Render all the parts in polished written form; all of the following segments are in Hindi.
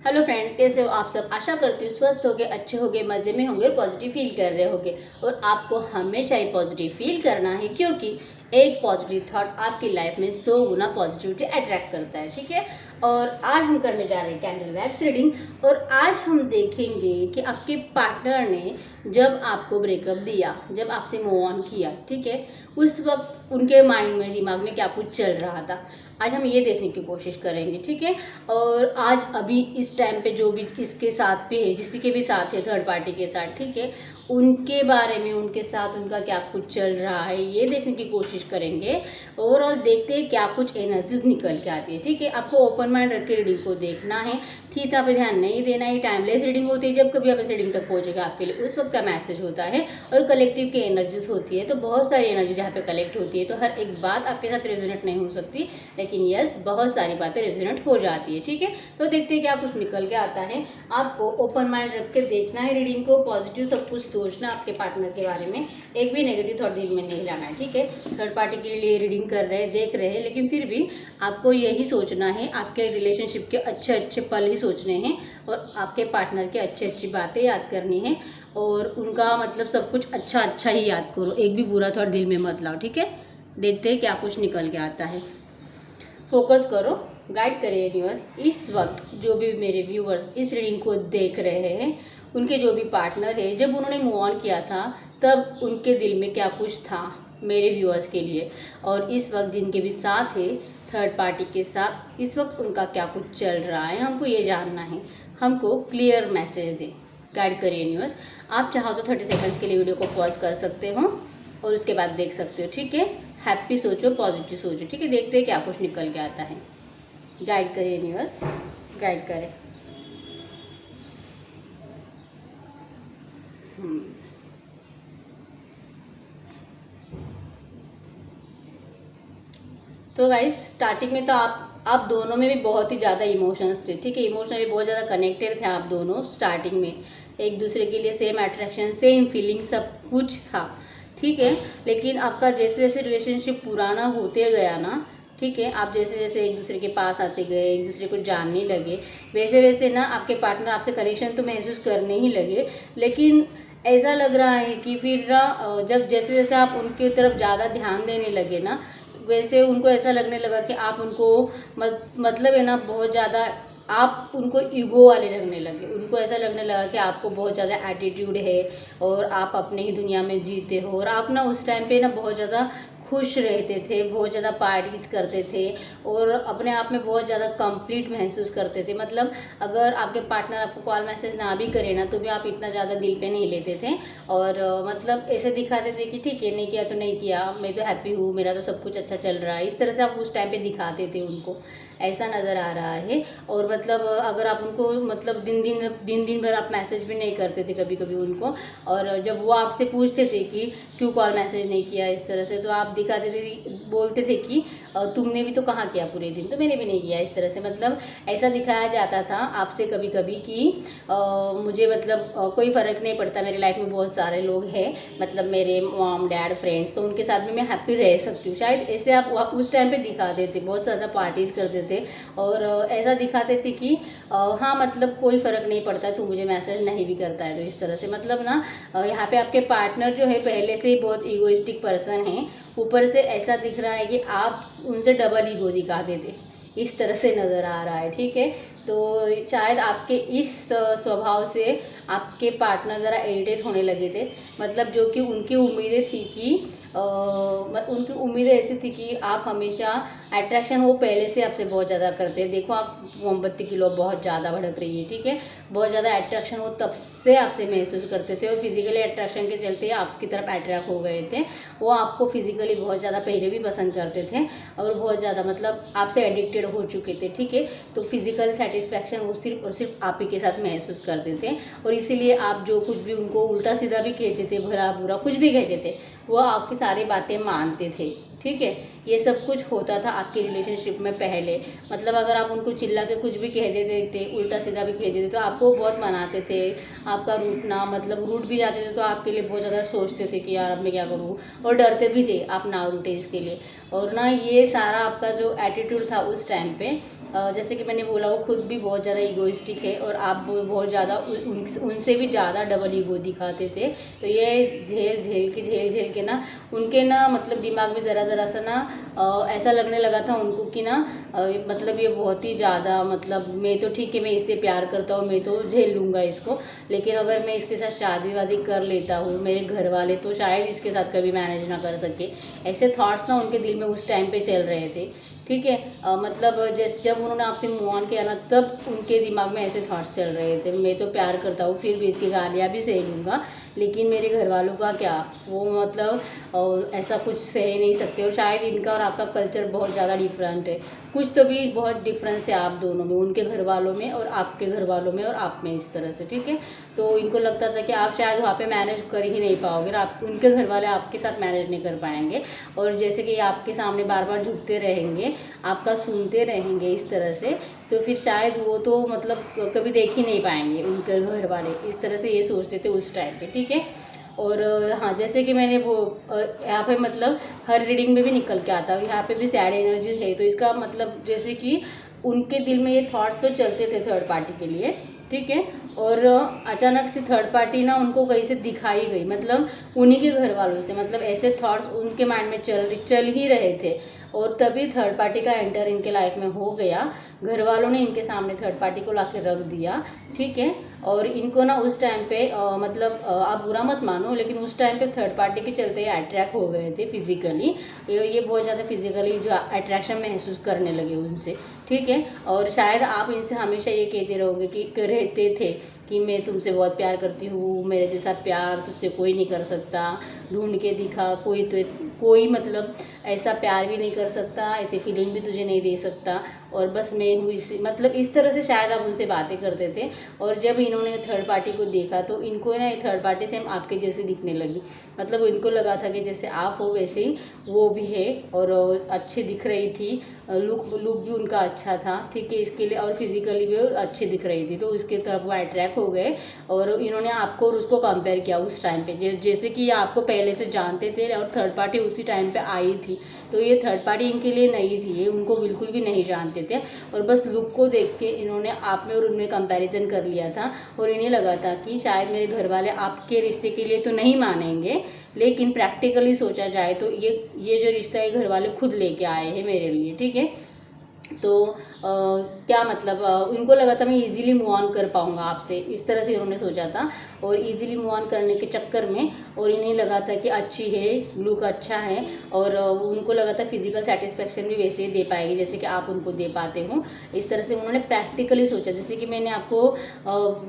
हेलो फ्रेंड्स, कैसे हो आप सब। आशा करती हूँ स्वस्थ होगे, अच्छे होगे, मज़े में होंगे और पॉजिटिव फील कर रहे होगे। और आपको हमेशा ही पॉजिटिव फील करना है, क्योंकि एक पॉजिटिव थॉट आपकी लाइफ में 100 गुना पॉजिटिविटी अट्रैक्ट करता है। ठीक है। और आज हम करने जा रहे हैं कैंडल वैक्स रीडिंग। और आज हम देखेंगे कि आपके पार्टनर ने जब आपको ब्रेकअप दिया, जब आपसे मूव ऑन किया, ठीक है, उस वक्त उनके माइंड में, दिमाग में क्या कुछ चल रहा था। आज हम ये देखने की कोशिश करेंगे। ठीक है। और आज अभी इस टाइम पे जो भी इसके साथ भी है, जिसके के भी साथ है, थर्ड पार्टी के साथ, ठीक है, उनके बारे में, उनके साथ उनका क्या कुछ चल रहा है, ये देखने की कोशिश करेंगे। ओवरऑल देखते हैं क्या कुछ एनर्जीज निकल के आती है। ठीक है। आपको ओपन माइंड रख के रीडिंग को देखना है, थीटा पे ध्यान नहीं देना है। टाइमलेस रीडिंग होती है, जब कभी आप इस रीडिंग तक पहुंचेगा आपके लिए उस वक्त का मैसेज होता है। और कलेक्टिव की एनर्जीज होती है, तो बहुत सारी एनर्जी जहाँ पे कलेक्ट होती है, तो हर एक बात आपके साथ रेजोनेट नहीं हो सकती, लेकिन यस, बहुत सारी बातें रेजोनेट हो जाती है। ठीक है। तो देखते हैं क्या कुछ निकल के आता है। आपको ओपन माइंड रख के देखना है रीडिंग को, पॉजिटिव सब कुछ सोचना आपके पार्टनर के बारे में, एक भी नेगेटिव थॉट दिल में नहीं लाना है। ठीक है। थर्ड पार्टी के लिए रीडिंग कर रहे हैं, देख रहे हैं, लेकिन फिर भी आपको यही सोचना है, आपके रिलेशनशिप के अच्छे अच्छे पल ही सोचने हैं और आपके पार्टनर के अच्छी अच्छी बातें याद करनी है। और उनका मतलब सब कुछ अच्छा अच्छा ही याद करो, एक भी बुरा थॉट दिल में मत लाओ। ठीक है। देखते हैं क्या कुछ निकल के आता है। फोकस करो, गाइड करिए यूनिवर्स। इस वक्त जो भी मेरे व्यूअर्स इस रीडिंग को देख रहे हैं, उनके जो भी पार्टनर है, जब उन्होंने मूव ऑन किया था तब उनके दिल में क्या कुछ था मेरे व्यूअर्स के लिए। और इस वक्त जिनके भी साथ है, थर्ड पार्टी के साथ, इस वक्त उनका क्या कुछ चल रहा है, हमको ये जानना है। हमको क्लियर मैसेज दें, गाइड करिए यूनिवर्स। आप चाहो तो 30 सेकंड्स के लिए वीडियो को पॉज कर सकते हो और उसके बाद देख सकते हो। ठीक है। हैप्पी सोचो, पॉजिटिव सोचो। ठीक है। देखते हैं क्या कुछ निकल के आता है। गाइड करिए यूनिवर्स, गाइड करें। तो गाइस, स्टार्टिंग में तो आप दोनों में भी बहुत ही ज़्यादा इमोशंस थे। ठीक है। इमोशनली बहुत ज़्यादा कनेक्टेड थे आप दोनों स्टार्टिंग में, एक दूसरे के लिए सेम अट्रैक्शन, सेम फीलिंग, सब कुछ था। ठीक है। लेकिन आपका जैसे जैसे रिलेशनशिप पुराना होते गया ना, ठीक है, आप जैसे जैसे एक दूसरे के पास आते गए, एक दूसरे को जानने लगे, वैसे वैसे ना आपके पार्टनर आपसे कनेक्शन तो महसूस करने ही लगे। लेकिन ऐसा लग रहा है कि फिर ना जब जैसे जैसे आप उनकी तरफ ज़्यादा ध्यान देने लगे ना, वैसे उनको ऐसा लगने लगा कि आप उनको मतलब है ना, बहुत ज़्यादा आप उनको ईगो वाले लगने लगे। उनको ऐसा लगने लगा कि आपको बहुत ज़्यादा एटीट्यूड है और आप अपने ही दुनिया में जीते हो। और आप ना उस टाइम पे ना बहुत ज़्यादा खुश रहते थे, बहुत ज़्यादा पार्टीज करते थे और अपने आप में बहुत ज़्यादा कंप्लीट महसूस करते थे। मतलब अगर आपके पार्टनर आपको कॉल मैसेज ना भी करे ना, तो भी आप इतना ज़्यादा दिल पे नहीं लेते थे। और मतलब ऐसे दिखाते थे कि ठीक है, नहीं किया तो नहीं किया, मैं तो हैप्पी हूँ, मेरा तो सब कुछ अच्छा चल रहा है। इस तरह से आप उस टाइम पे दिखाते थे उनको, ऐसा नज़र आ रहा है। और मतलब अगर आप उनको मतलब दिन भर आप मैसेज भी नहीं करते थे कभी कभी उनको, और जब वो आपसे पूछते थे कि क्यों कॉल मैसेज नहीं किया इस तरह से, तो आप दिखाते थे, बोलते थे कि तुमने भी तो कहाँ किया पूरे दिन, तो मैंने भी नहीं किया, इस तरह से। मतलब ऐसा दिखाया जाता था आपसे कभी कभी कि मुझे मतलब कोई फ़र्क नहीं पड़ता, मेरी लाइफ में बहुत सारे लोग हैं, मतलब मेरे मॉम डैड फ्रेंड्स, तो उनके साथ भी मैं हैप्पी रह सकती हूँ। शायद ऐसे आप उस टाइम पे दिखाते थे, बहुत ज़्यादा पार्टीज़ करते थे और ऐसा दिखाते थे कि हाँ मतलब कोई फ़र्क नहीं पड़ता, तू मुझे मैसेज नहीं भी करता है, तो इस तरह से। मतलब ना यहाँ पे आपके पार्टनर जो है पहले से ही बहुत ईगोइस्टिक पर्सन है, ऊपर से ऐसा दिख रहा है कि आप उनसे डबल ईगो दिखाते थे, इस तरह से नज़र आ रहा है। ठीक है। तो शायद आपके इस स्वभाव से आपके पार्टनर ज़रा इरिटेट होने लगे थे। मतलब जो कि उनकी उम्मीदें थी कि उनकी उम्मीदें ऐसी थी कि आप हमेशा अट्रैक्शन, वो पहले से आपसे बहुत ज़्यादा करते हैं। देखो, आप मोमबत्ती की लौ बहुत ज़्यादा भड़क रही है। ठीक है। बहुत ज़्यादा अट्रैक्शन वो तब से आपसे महसूस करते थे और फिजिकली अट्रैक्शन के चलते आपकी तरफ अट्रैक्ट हो गए थे। वो आपको फिजिकली बहुत ज़्यादा पहले भी पसंद करते थे और बहुत ज़्यादा मतलब आपसे एडिक्टेड हो चुके थे। ठीक है। तो फिजिकल सेटिस्फैक्शन वो सिर्फ और सिर्फ आप ही के साथ महसूस करते थे, और इसीलिए आप जो कुछ भी उनको उल्टा सीधा भी कहते थे, भला बुरा कुछ भी कहते थे, वो आपकी सारी बातें मानते थे। ठीक है। ये सब कुछ होता था आपके रिलेशनशिप में पहले। मतलब अगर आप उनको चिल्ला के कुछ भी कह देते थे, उल्टा सीधा भी कह देते तो आपको बहुत मनाते थे, आपका रूठना मतलब रूठ भी जाते थे तो आपके लिए बहुत ज़्यादा सोचते थे कि यार अब मैं क्या करूँ, और डरते भी थे आप ना रूठे इसके लिए। और ना ये सारा आपका जो एटीट्यूड था उस टाइम पे, जैसे कि मैंने बोला वो खुद भी बहुत ज़्यादा ईगोइस्टिक है और आप बहुत ज़्यादा उनसे भी ज़्यादा डबल ईगो दिखाते थे। तो ये झेल के ना उनके ना मतलब दिमाग में ज़रा सा ना ऐसा लगने लगा था उनको कि ना मतलब ये बहुत ही ज़्यादा मतलब मैं तो ठीक है मैं इससे प्यार करता हूँ, मैं तो झेल लूँगा इसको, लेकिन अगर मैं इसके साथ शादी वादी कर लेता हूँ मेरे घर वाले तो शायद इसके साथ कभी मैनेज ना कर सके। ऐसे थॉट्स ना उनके दिल में उस टाइम पे चल रहे थे। ठीक है, मतलब जब उन्होंने आपसे मूव ऑन किया ना तब उनके दिमाग में ऐसे थॉट्स चल रहे थे, मैं तो प्यार करता हूँ फिर भी इसकी गालियाँ भी सह लूँगा, लेकिन मेरे घर वालों का क्या, वो मतलब ऐसा कुछ सह नहीं सकते। और शायद इनका और आपका कल्चर बहुत ज़्यादा डिफरेंट है, कुछ तो भी बहुत डिफरेंस है आप दोनों में, उनके घर वालों में और आपके घर वालों में और आप में, इस तरह से। ठीक है, तो इनको लगता था कि आप शायद वहाँ पे मैनेज कर ही नहीं पाओगे, आप उनके घर वाले आपके साथ मैनेज नहीं कर पाएंगे, और जैसे कि आपके सामने बार बार झुकते रहेंगे, आपका सुनते रहेंगे इस तरह से, तो फिर शायद वो तो मतलब कभी देख ही नहीं पाएंगे उनके घर वाले, इस तरह से ये सोचते थे उस टाइम पे। ठीक है, और हाँ जैसे कि मैंने वो यहाँ पे मतलब हर रीडिंग में भी निकल के आता है, यहाँ पे भी सैड एनर्जी है, तो इसका मतलब जैसे कि उनके दिल में ये थॉट्स तो चलते थे थर्ड पार्टी के लिए। ठीक है, और अचानक से थर्ड पार्टी ना उनको कहीं से दिखाई गई, मतलब उन्हीं के घर वालों से, मतलब ऐसे थॉट्स उनके माइंड में चल ही रहे थे, और तभी थर्ड पार्टी का एंटर इनके लाइफ में हो गया। घर वालों ने इनके सामने थर्ड पार्टी को लाके रख दिया। ठीक है, और इनको ना उस टाइम पे मतलब आप बुरा मत मानो, लेकिन उस टाइम पे थर्ड पार्टी के चलते अट्रैक्ट हो गए थे फिजिकली, ये बहुत ज़्यादा फिजिकली जो अट्रैक्शन महसूस करने लगे उनसे। ठीक है, और शायद आप इनसे हमेशा ये कहते रहोगे कि रहते थे कि मैं तुमसे बहुत प्यार करती हूँ, मेरे जैसा प्यार तुझसे कोई नहीं कर सकता, ढूंढ के दिखा कोई मतलब ऐसा प्यार भी नहीं कर सकता, ऐसी फीलिंग भी तुझे नहीं दे सकता, और बस मैं हूँ मतलब इस तरह से शायद आप उनसे बातें करते थे। और जब इन्होंने थर्ड पार्टी को देखा तो इनको ना थर्ड पार्टी सेम आपके जैसे दिखने लगी, मतलब इनको लगा था कि जैसे आप हो वैसे ही वो भी है, और अच्छी दिख रही थी, लुक भी उनका अच्छा था। ठीक है, इसके लिए और फिजिकली भी अच्छी दिख रही थी, तो उसके तरफ वो अट्रैक्ट हो गए, और इन्होंने आपको और उसको कंपेयर किया उस टाइम पे, जैसे कि आपको पहले से जानते थे और थर्ड पार्टी उसी टाइम पे आई थी, तो ये थर्ड पार्टी इनके लिए नई थी, ये उनको बिल्कुल भी नहीं जानते थे, और बस लुक को देख के इन्होंने आप में और उनमें कंपैरिजन कर लिया था, और इन्हें लगा था कि शायद मेरे घर वाले आपके रिश्ते के लिए तो नहीं मानेंगे, लेकिन प्रैक्टिकली सोचा जाए तो ये जो रिश्ता है घर वाले खुद लेके आए हैं मेरे लिए। ठीक है, तो क्या मतलब उनको लगा था मैं इजीली मूव ऑन कर पाऊँगा आपसे, इस तरह से उन्होंने सोचा था, और इजीली मूव ऑन करने के चक्कर में और इन्हें लगा था कि अच्छी है, लुक अच्छा है, और उनको लगा था फिजिकल सेटिस्फेक्शन भी वैसे ही दे पाएगी जैसे कि आप उनको दे पाते हो, इस तरह से उन्होंने प्रैक्टिकली सोचा। जैसे कि मैंने आपको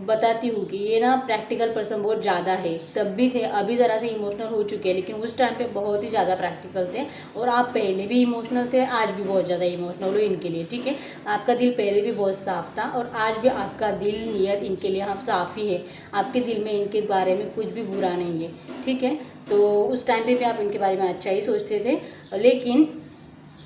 बताती हूँ कि ये ना प्रैक्टिकल पर्सन बहुत ज़्यादा है, तब भी थे, अभी ज़रा से इमोशनल हो चुके हैं, लेकिन उस टाइम पे बहुत ही ज़्यादा प्रैक्टिकल थे, और आप पहले भी इमोशनल थे, आज भी बहुत ज़्यादा इमोशनल हो इनके लिए। ठीक है, आपका दिल पहले भी बहुत साफ था, और आज भी आपका दिल नियत इनके लिए हम साफ ही है, आपके दिल में इनके बारे में कुछ भी बुरा नहीं है। ठीक है, तो उस टाइम पे भी आप इनके बारे में अच्छा ही सोचते थे, लेकिन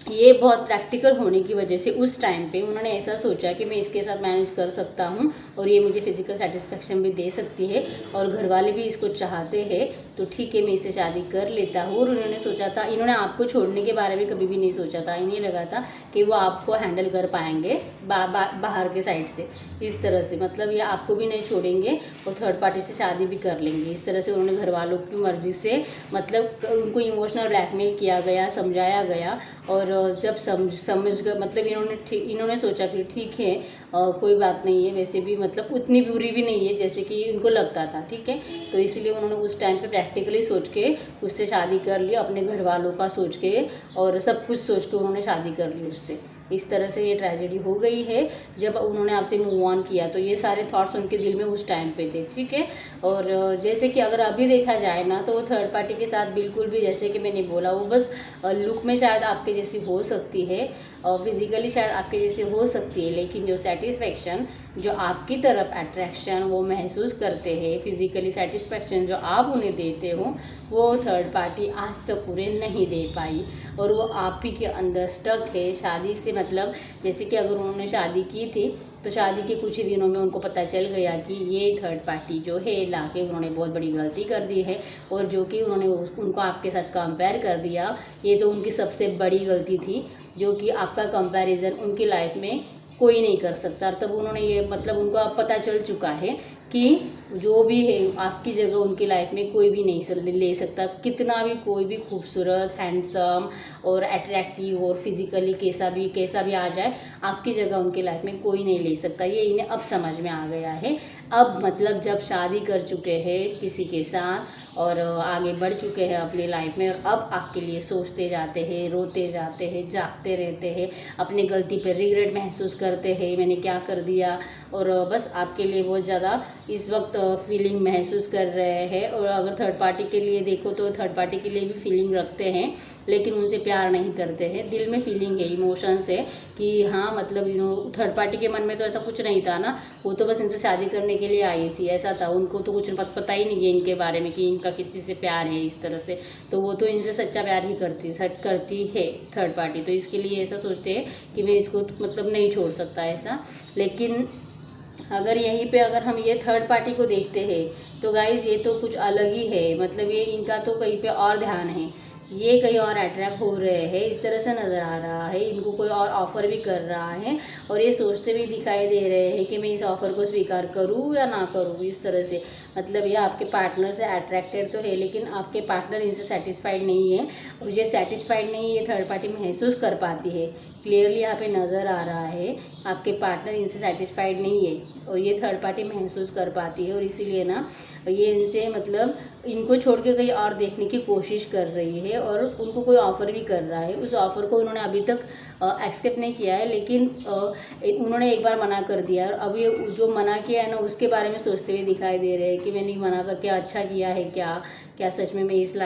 ये बहुत प्रैक्टिकल होने की वजह से उस टाइम पे उन्होंने ऐसा सोचा कि मैं इसके साथ मैनेज कर सकता हूँ, और ये मुझे फिजिकल सेटिस्फेक्शन भी दे सकती है, और घर वाले भी इसको चाहते हैं, तो ठीक है मैं इससे शादी कर लेता हूँ। और उन्होंने सोचा था, इन्होंने आपको छोड़ने के बारे में कभी भी नहीं सोचा था, इन्हें लगा था कि वो आपको हैंडल कर पाएंगे बाहर के साइड से, इस तरह से, मतलब ये आपको भी नहीं छोड़ेंगे और थर्ड पार्टी से शादी भी कर लेंगे, इस तरह से उन्होंने घर वालों की मर्जी से मतलब उनको इमोशनल ब्लैकमेल किया गया, समझाया गया, और जब समझ गए मतलब इन्होंने सोचा फिर ठीक है कोई बात नहीं है, वैसे भी मतलब उतनी बुरी भी नहीं है जैसे कि इनको लगता था। ठीक है, तो इसलिए उन्होंने उस टाइम पे प्रैक्टिकली सोच के उससे शादी कर ली, अपने घर वालों का सोच के और सब कुछ सोच के उन्होंने शादी कर ली उससे। इस तरह से ये ट्रेजेडी हो गई है जब उन्होंने आपसे मूव ऑन किया, तो ये सारे थॉट्स उनके दिल में उस टाइम पे थे। ठीक है, और जैसे कि अगर अभी देखा जाए ना तो वो थर्ड पार्टी के साथ बिल्कुल भी, जैसे कि मैंने बोला, वो बस लुक में शायद आपके जैसी हो सकती है और फिजिकली शायद आपके जैसे हो सकती है, लेकिन जो सेटिस्फेक्शन जो आपकी तरफ अट्रैक्शन वो महसूस करते हैं, फिजिकली सेटिस्फैक्शन जो आप उन्हें देते हो, वो थर्ड पार्टी आज तक पूरे नहीं दे पाई और वो आप ही के अंदर स्टक है। शादी से मतलब जैसे कि अगर उन्होंने शादी की थी तो शादी के कुछ ही दिनों में उनको पता चल गया कि ये थर्ड पार्टी जो है लाके उन्होंने बहुत बड़ी गलती कर दी है और जो कि उन्होंने उनको आपके साथ कंपेयर कर दिया, ये तो उनकी सबसे बड़ी गलती थी, जो कि आपका कंपैरिजन उनकी लाइफ में कोई नहीं कर सकता। तब उन्होंने ये मतलब उनको अब पता चल चुका है कि जो भी है आपकी जगह उनकी लाइफ में कोई भी नहीं ले सकता, कितना भी कोई भी खूबसूरत, हैंडसम और अट्रैक्टिव और फिजिकली कैसा भी आ जाए, आपकी जगह उनकी लाइफ में कोई नहीं ले सकता। ये इन्हें अब समझ में आ गया है। अब मतलब जब शादी कर चुके हैं किसी के साथ और आगे बढ़ चुके हैं अपनी लाइफ में, और अब आपके लिए सोचते जाते हैं, रोते जाते हैं, जागते रहते हैं, अपनी गलती पर रिग्रेट महसूस करते हैं, मैंने क्या कर दिया, और बस आपके लिए बहुत ज़्यादा इस वक्त फीलिंग महसूस कर रहे हैं। और अगर थर्ड पार्टी के लिए देखो तो थर्ड पार्टी के लिए भी फीलिंग रखते हैं, लेकिन उनसे प्यार नहीं करते हैं। दिल में फीलिंग है, इमोशंस है कि हाँ मतलब थर्ड पार्टी के मन में तो ऐसा कुछ नहीं था ना, वो तो बस इनसे शादी करने के लिए आई थी, ऐसा था। उनको तो कुछ पता ही नहीं है इनके बारे में कि इनका किसी से प्यार है इस तरह से, तो वो तो इनसे सच्चा प्यार ही करती है थर्ड पार्टी। तो इसके लिए ऐसा सोचते हैं कि मैं इसको मतलब नहीं छोड़ सकता ऐसा। लेकिन अगर यहीं पे अगर हम ये थर्ड पार्टी को देखते हैं तो गाइज़ ये तो कुछ अलग ही है। मतलब ये इनका तो कहीं पे और ध्यान है, ये कहीं और अट्रैक्ट हो रहे हैं, इस तरह से नज़र आ रहा है। इनको कोई और ऑफ़र भी कर रहा है और ये सोचते भी दिखाई दे रहे हैं कि मैं इस ऑफ़र को स्वीकार करूँ या ना करूँ, इस तरह से। मतलब ये आपके पार्टनर से अट्रैक्टेड तो है, लेकिन आपके पार्टनर इनसे सेटिस्फाइड नहीं है, और ये सेटिस्फाइड नहीं, ये थर्ड पार्टी महसूस कर पाती है। क्लियरली यहाँ पे नज़र आ रहा है आपके पार्टनर इनसे सेटिस्फाइड नहीं है और ये थर्ड पार्टी महसूस कर पाती है, और इसीलिए ना ये इनसे मतलब इनको छोड़ के कहीं और देखने की कोशिश कर रही है और उनको कोई ऑफ़र भी कर रहा है। उस ऑफ़र को उन्होंने अभी तक एक्सेप्ट नहीं किया है, लेकिन उन्होंने एक बार मना कर दिया, और अब ये जो मना किया है ना उसके बारे में सोचते हुए दिखाई दे रहे हैं कि मैंने मना करके अच्छा किया है क्या सच में मैं इस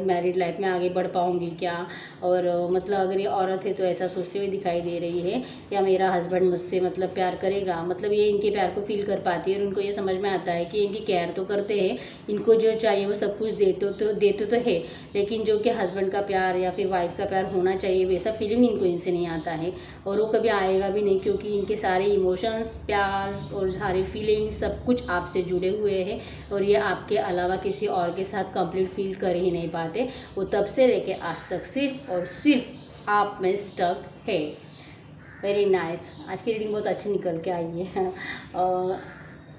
मैरिड लाइफ में आगे बढ़ पाऊँगी क्या। और मतलब अगर ये औरत है तो ऐसा सोचते हुए दिखाई दे रही है या मेरा हस्बैंड मुझसे मतलब प्यार करेगा। मतलब ये इनके प्यार को फील कर पाती है और उनको ये समझ में आता है कि इनकी केयर तो करते हैं, इनको जो चाहिए वो सब कुछ देते तो है, लेकिन जो कि हस्बैंड का प्यार या फिर वाइफ का प्यार होना चाहिए वैसा फीलिंग इनको इनसे नहीं आता है, और वो कभी आएगा भी नहीं, क्योंकि इनके सारे इमोशंस, प्यार और सारी फीलिंग्स सब कुछ आपसे जुड़े हुए हैं, और ये आपके अलावा किसी और के साथ कंप्लीट फील कर ही नहीं पाते। वो तब से लेके आज तक सिर्फ और सिर्फ आप में स्टक है। Very nice. आज की रीडिंग बहुत अच्छी निकल के आई है।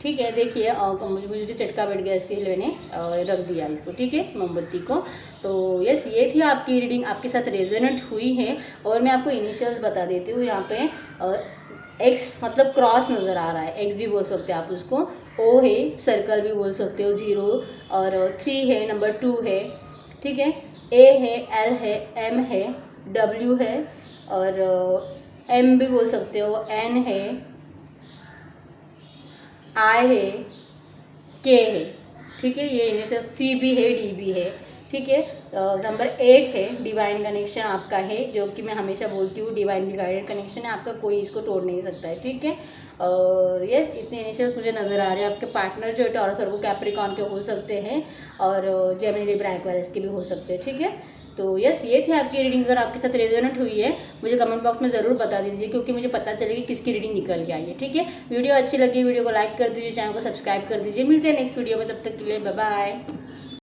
ठीक है, देखिए मुझे चटका बैठ गया, इसके लिए मैंने रख दिया इसको, ठीक है, मोमबत्ती को। तो यस, ये थी आपकी रीडिंग, आपके साथ रेजोनेट हुई है। और मैं आपको इनिशियल्स बता देती हूँ। यहाँ पे एक्स मतलब क्रॉस नज़र आ रहा है, एक्स भी बोल सकते हैं आप उसको, ओ है, सर्कल भी बोल सकते हो, 0 और 3 है, नंबर 2 है, ठीक है, ए है, एल है, एम है, डब्ल्यू है, और एम भी बोल सकते हो, एन है, आई है, के है, ठीक है, ये इनिशियल, सी भी है, डी भी है, ठीक है। नंबर 8 है, डिवाइन कनेक्शन आपका है, जो कि मैं हमेशा बोलती हूँ डिवाइन गाइडेड कनेक्शन है आपका, कोई इसको तोड़ नहीं सकता है, ठीक है। और यस, इतने इनिशियल्स मुझे नज़र आ रहे हैं। आपके पार्टनर जो है टॉरस और वो कैप्रिकॉर्न के हो सकते हैं, और जेमिनी लिब्रा एक्वेरियस के भी हो सकते हैं, ठीक है। तो यस, ये थी आपकी रीडिंग। अगर आपके साथ रेजोनेट हुई है मुझे कमेंट बॉक्स में ज़रूर बता दीजिए, क्योंकि मुझे पता चलेगी किसकी रीडिंग निकल के आई है, ठीक है। वीडियो अच्छी लगी वीडियो को लाइक कर दीजिए, चैनल को सब्सक्राइब कर दीजिए। मिलते हैं नेक्स्ट वीडियो में, तब तक के लिए बाय बाय।